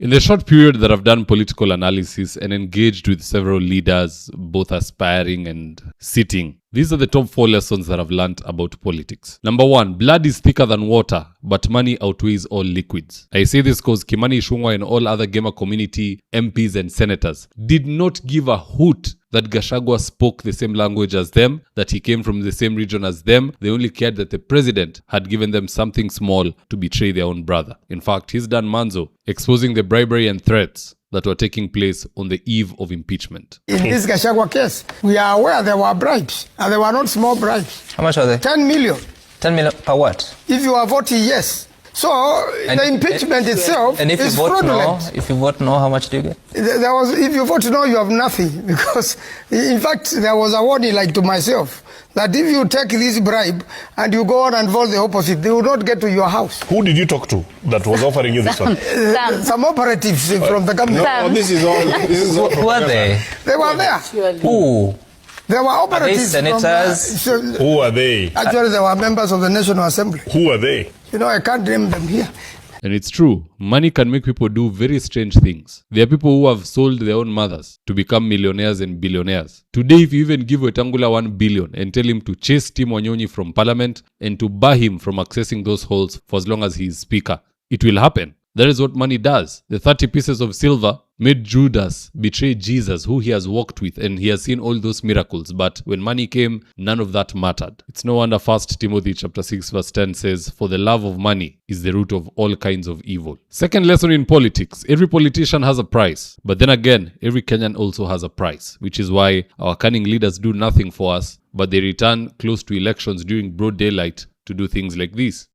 In the short period that I've done political analysis and engaged with several leaders, both aspiring and sitting, these are the top 4 lessons that I've learned about politics. Number 1, blood is thicker than water, but money outweighs all liquids. I say this because Kimani Ichung'wah and all other gamer community MPs and senators did not give a hoot that Gachagua spoke the same language as them, that he came from the same region as them. They only cared that the president had given them something small to betray their own brother. In fact, he's done manzo, exposing the bribery and threats that were taking place on the eve of impeachment. In this Gachagua case, we are aware there were bribes, and they were not small bribes. How much are they? 10 million. 10 million per what? If you are voting yes. So the impeachment itself and if is you vote fraudulent. no, if you vote no, how much do you get? If you vote no, you have nothing. Because, in fact, there was a warning like to myself that if you take this bribe and you go on and vote the opposite, they will not get to your house. Who did you talk to that was offering you this one? Some operatives from the government. No, this is all. Who are they? They were there. Who? There were operatives. Are they senators? Who are they? Actually, they were members of the National Assembly. Who are they? I can't name them here. And it's true, money can make people do very strange things. There are people who have sold their own mothers to become millionaires and billionaires. Today, if you even give Wetangula 1 billion and tell him to chase Tim Wanyonyi from parliament and to bar him from accessing those halls for as long as he is speaker, it will happen. That is what money does. The 30 pieces of silver made Judas betray Jesus, who he has walked with, and he has seen all those miracles. But when money came, none of that mattered. It's no wonder 1 Timothy chapter 6 verse 10 says, "For the love of money is the root of all kinds of evil." Second lesson in politics, every politician has a price. But then again, every Kenyan also has a price, which is why our cunning leaders do nothing for us, but they return close to elections during broad daylight to do things like this.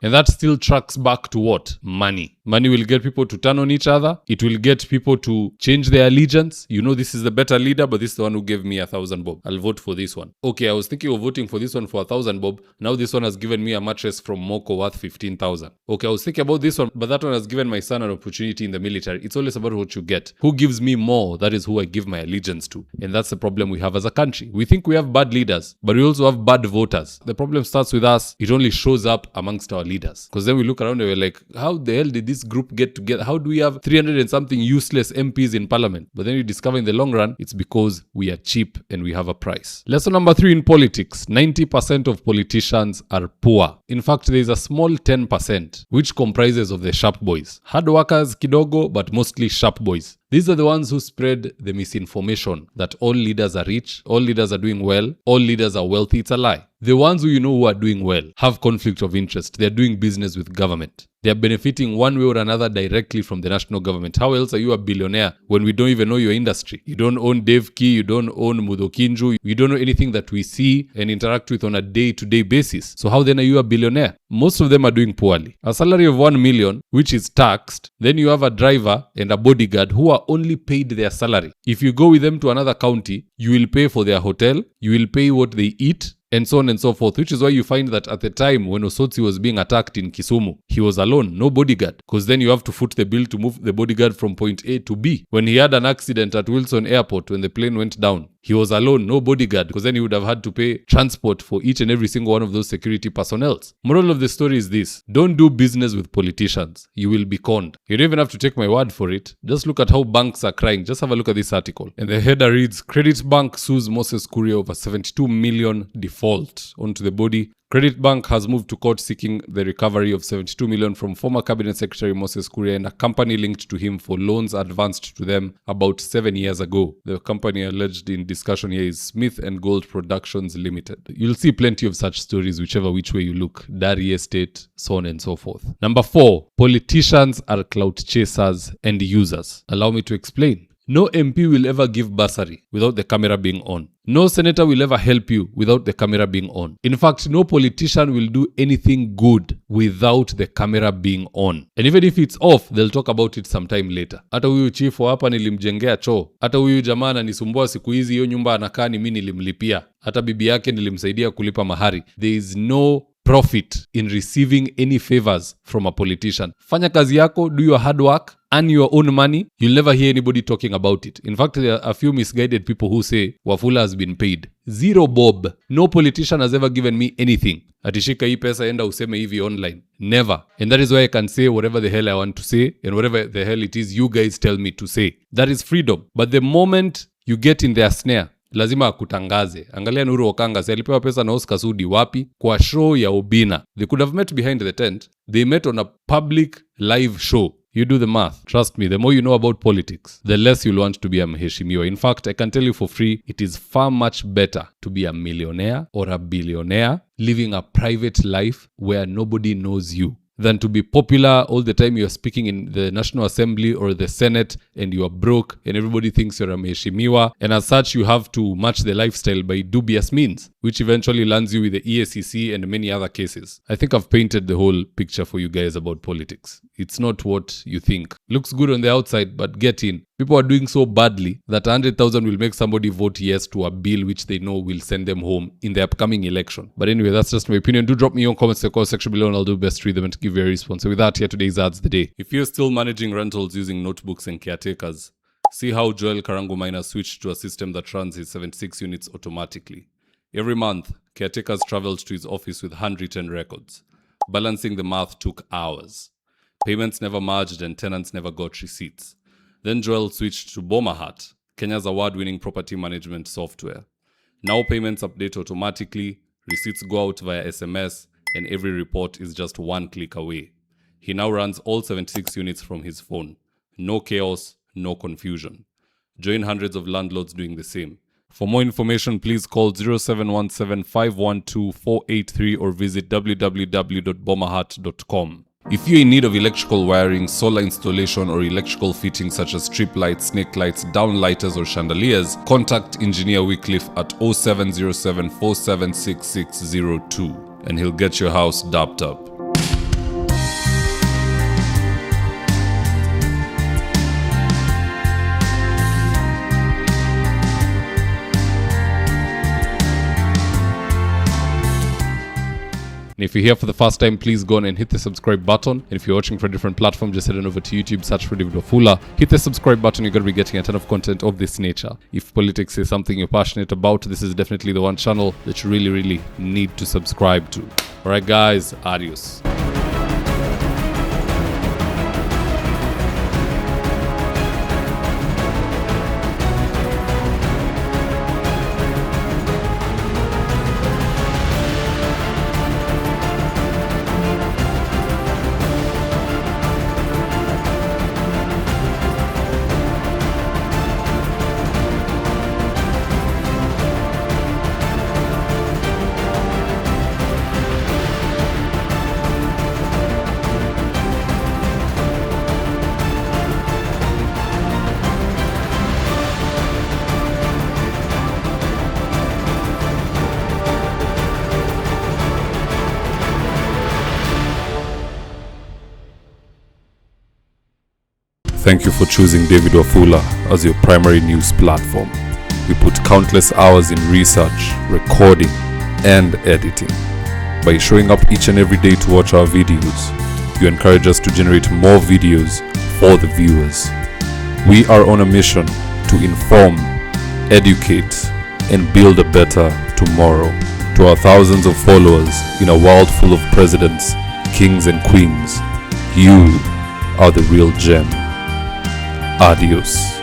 And that still tracks back to what? Money. Money will get people to turn on each other. It will get people to change their allegiance. This is the better leader, but this is the one who gave me 1,000 bob. I'll vote for this one. Okay, I was thinking of voting for this one for 1,000 bob. Now this one has given me a mattress from Moko worth 15,000. Okay, I was thinking about this one, but that one has given my son an opportunity in the military. It's always about what you get. Who gives me more? That is who I give my allegiance to. And that's the problem we have as a country. We think we have bad leaders, but we also have bad voters. The problem starts with us. It only shows up amongst our leaders. Because then we look around and we're like, how the hell did this group get together? How do we have 300 and something useless MPs in parliament? But then you discover in the long run, it's because we are cheap and we have a price. Lesson number 3 in politics, 90% of politicians are poor. In fact, there is a small 10% which comprises of the sharp boys. Hard workers kidogo, but mostly sharp boys. These are the ones who spread the misinformation that all leaders are rich, all leaders are doing well, all leaders are wealthy. It's a lie. The ones who are doing well have conflict of interest. They're doing business with government. They're benefiting one way or another directly from the national government. How else are you a billionaire when we don't even know your industry? You don't own Devki, you don't own Mudokinju, you don't know anything that we see and interact with on a day-to-day basis. So how then are you a billionaire? Most of them are doing poorly. A salary of 1 million, which is taxed, then you have a driver and a bodyguard who are only paid their salary. If you go with them to another county, you will pay for their hotel, you will pay what they eat, and so on and so forth, which is why you find that at the time when Osotsi was being attacked in Kisumu, he was alone, no bodyguard, because then you have to foot the bill to move the bodyguard from point A to B. When he had an accident at Wilson Airport, when the plane went down, he was alone, no bodyguard, because then he would have had to pay transport for each and every single one of those security personnel. Moral of the story is this: don't do business with politicians. You will be conned. You don't even have to take my word for it. Just look at how banks are crying. Just have a look at this article. And the header reads, Credit Bank sues Moses Kuria over 72 million default onto the body. Credit Bank has moved to court seeking the recovery of 72 million from former Cabinet Secretary Moses Kuria and a company linked to him for loans advanced to them about 7 years ago. The company alleged in discussion here is Smith and Gold Productions Limited. You'll see plenty of such stories whichever which way you look. Dari Estate, so on and so forth. Number 4, politicians are clout chasers and users. Allow me to explain. No MP will ever give bursary without the camera being on. No senator will ever help you without the camera being on. In fact, no politician will do anything good without the camera being on. And even if it's off, they'll talk about it sometime later. Hata huyu chief wa hapa nilimjengea choo. Hata huyu jamaa ananisumbua siku hizi, hiyo nyumba anakaa ni mimi nilimlipia. Hata bibi yake nilimsaidia kulipa mahari. There is no profit in receiving any favors from a politician. Fanya kazi yako, do your hard work, earn your own money. You'll never hear anybody talking about it. In fact, there are a few misguided people who say Wafula has been paid. Zero bob. No politician has ever given me anything. Atishika hii pesa enda useme hivi online. Never. And that is why I can say whatever the hell I want to say and whatever the hell it is you guys tell me to say. That is freedom. But the moment you get in their snare, lazima akutangaze. Angalia Nuru Okanga, si alipewa pesa na Oscar Sudi wapi? Kwa show ya Obina. They could have met behind the tent. They met on a public live show. You do the math. Trust me, the more you know about politics, the less you'll want to be a mheshimiwa. In fact, I can tell you for free, it is far much better to be a millionaire or a billionaire living a private life where nobody knows you than to be popular all the time you're speaking in the National Assembly or the Senate and you are broke and everybody thinks you're a mheshimiwa. And as such, you have to match the lifestyle by dubious means, which eventually lands you with the EACC and many other cases. I think I've painted the whole picture for you guys about politics. It's not what you think. Looks good on the outside, but get in. People are doing so badly that 100,000 will make somebody vote yes to a bill which they know will send them home in the upcoming election. But anyway, that's just my opinion. Do drop me your comments in the comment section below and I'll do best to read them and to give you a response. So with that, here today's ads the day. If you're still managing rentals using notebooks and caretakers, see how Joel Karango Miner switched to a system that runs his 76 units automatically. Every month, caretakers traveled to his office with handwritten records. Balancing the math took hours. Payments never merged and tenants never got receipts. Then Joel switched to Bomahat, Kenya's award-winning property management software. Now payments update automatically, receipts go out via SMS, and every report is just one click away. He now runs all 76 units from his phone. No chaos, no confusion. Join hundreds of landlords doing the same. For more information, please call 0717-512-483 or visit www.bomahat.com. If you're in need of electrical wiring, solar installation, or electrical fittings such as strip lights, snake lights, downlighters, or chandeliers, contact Engineer Wycliffe at 0707 476602 and he'll get your house dapped up. And if you're here for the first time, please go on and hit the subscribe button. And if you're watching from a different platform, just head on over to YouTube, search for David Wafula. Hit the subscribe button, you're going to be getting a ton of content of this nature. If politics is something you're passionate about, this is definitely the one channel that you really, really need to subscribe to. Alright guys, adios. Thank you for choosing David Wafula as your primary news platform. We put countless hours in research, recording, and editing. By showing up each and every day to watch our videos, you encourage us to generate more videos for the viewers. We are on a mission to inform, educate, and build a better tomorrow. To our thousands of followers in a world full of presidents, kings, and queens, you are the real gem. Adios.